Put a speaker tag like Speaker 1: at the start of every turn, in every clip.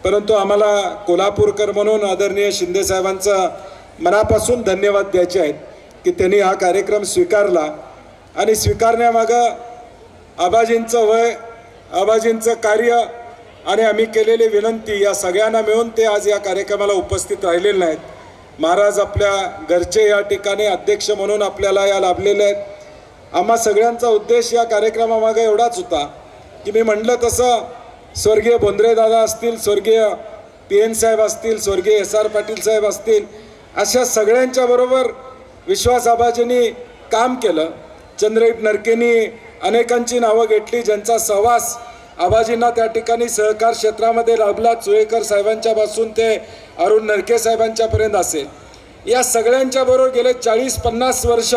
Speaker 1: परंतु आम्हाला कोल्हापूरकर म्हणून आदरणीय शिंदे साहेबांचा मनापासून धन्यवाद द्यायचे आहेत की त्यांनी हा कार्यक्रम स्वीकारला आणि स्वीकारण्यामागं आबाजींचं वय, आबाजींचं कार्य आणि आम्ही केलेली विनंती या सगळ्यांना मिळून ते आज या कार्यक्रमाला उपस्थित राहिलेले नाहीत. महाराज आपल्या घरचे या ठिकाणी अध्यक्ष म्हणून आपल्याला या लाभलेले आहेत. आम्हा सगळ्यांचा उद्देश या कार्यक्रमामागे एवढाच होता की मी म्हटलं तसं स्वर्गीय बोंद्रे दादा असतील, स्वर्गीय PN साहेब असतील, स्वर्गीय SR पाटील साहेब असतील, अशा सगळ्यांच्या बरोबर विश्वास आबाजींनी काम केलं. चंद्रदीप नरकेंनी अनेकांची नावं घेतली ज्यांचा सहवास आबाजींना त्या ठिकाणी सहकार क्षेत्रामध्ये लाभला. चुळेकर साहेबांच्यापासून ते अरुण नरके साहेबांच्यापर्यंत असेल. या सगळ्यांच्या बरोबर गेले 40-50 वर्ष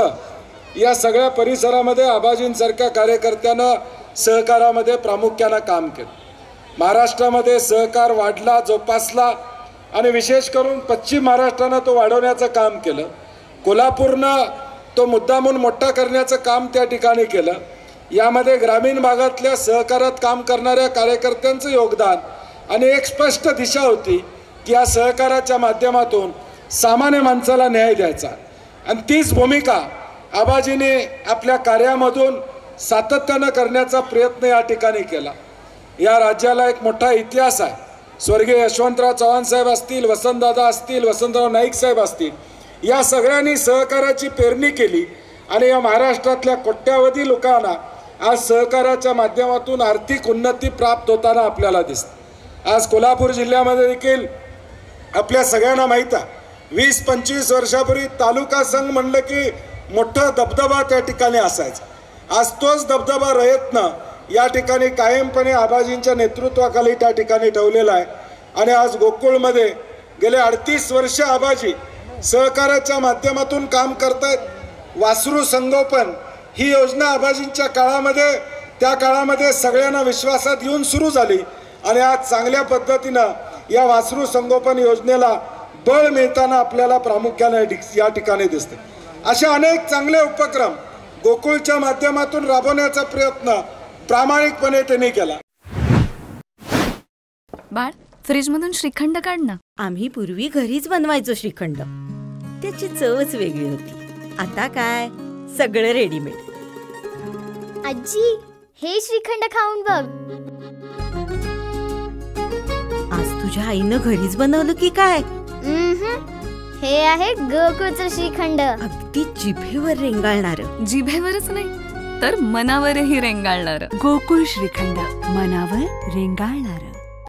Speaker 1: या सगळ्या परिसरामध्ये आबाजींसारख्या कार्यकर्त्यानं सहकारामध्ये प्रामुख्यानं काम केलं. महाराष्ट्रामध्ये सहकार वाढला, जोपासला आणि विशेष करून पश्चिम महाराष्ट्रानं तो वाढवण्याचं काम केलं. कोल्हापूरनं तो मुद्दामून मोठा करण्याचं काम त्या ठिकाणी केलं. यामध्ये ग्रामीण भागातल्या सहकारात काम करणाऱ्या कार्यकर्त्यांचं योगदान आणि एक स्पष्ट दिशा होती की या सहकाराच्या माध्यमातून सामान्य माणसाला न्याय द्यायचा. आणि तीच भूमिका आबाजीने आपल्या कार्यामधून सातत्यानं करण्याचा प्रयत्न या ठिकाणी केला. या राज्याला एक मोठा इतिहास आहे. स्वर्गीय यशवंतराव चव्हाण साहेब असतील, वसंतदादा असतील, वसंतराव नाईक साहेब असतील, या सगळ्यांनी सहकाराची पेरणी केली आणि या महाराष्ट्रातल्या कोट्यावधी लोकांना आज सहकाराच्या माध्यमातून आर्थिक उन्नती प्राप्त होताना आपल्याला दिसते. आज कोल्हापूर जिल्ह्यामध्ये देखील आपल्या सगळ्यांना माहीत आहे 20-25 वर्षापूर्वी तालुका संघ म्हणलं की मोठा दबदबा त्या ठिकाणी असायचा. आज तोच दबदबा रयत्न या ठिकाणी कायमपणे आबाजींच्या नेतृत्वाखाली त्या ठिकाणी ठेवलेला आहे. आणि आज गोकुळमध्ये गेले 38 वर्ष आबाजी सहकाराच्या माध्यमातून काम करतायत. वासरू संगोपन ही योजना आबाजींच्या काळामध्ये त्या काळामध्ये सगळ्यांना विश्वासात येऊन सुरू झाली आणि आज चांगल्या पद्धतीनं या वासरू संगोपन योजनेला बळ मिळताना आपल्याला प्रामुख्याने या ठिकाणी दिसते. अशा अनेक चांगले उपक्रम गोकुळच्या माध्यमातून राबवण्याचा प्रयत्न प्रामाणिकपणे त्यांनी केला.
Speaker 2: बाळ, फ्रीजमधून श्रीखंड काढ ना.
Speaker 3: आम्ही पूर्वी घरीच बनवायचो श्रीखंड, त्याची चवच वेगळी होती. आता काय सगळं रेडीमेड.
Speaker 4: आजी, हे श्रीखंड खाऊन बघ.
Speaker 3: आज तुझ्या आईनं घरीच बनवलं की काय?
Speaker 4: हे आहे गोकुळचं श्रीखंड.
Speaker 3: अगदी जिभेवर रेंगाळणार.
Speaker 2: जिभेवरच नाही तर मनावरही रेंगाळणार.
Speaker 5: गोकुळ श्रीखंड, मनावर रेंगाळणार.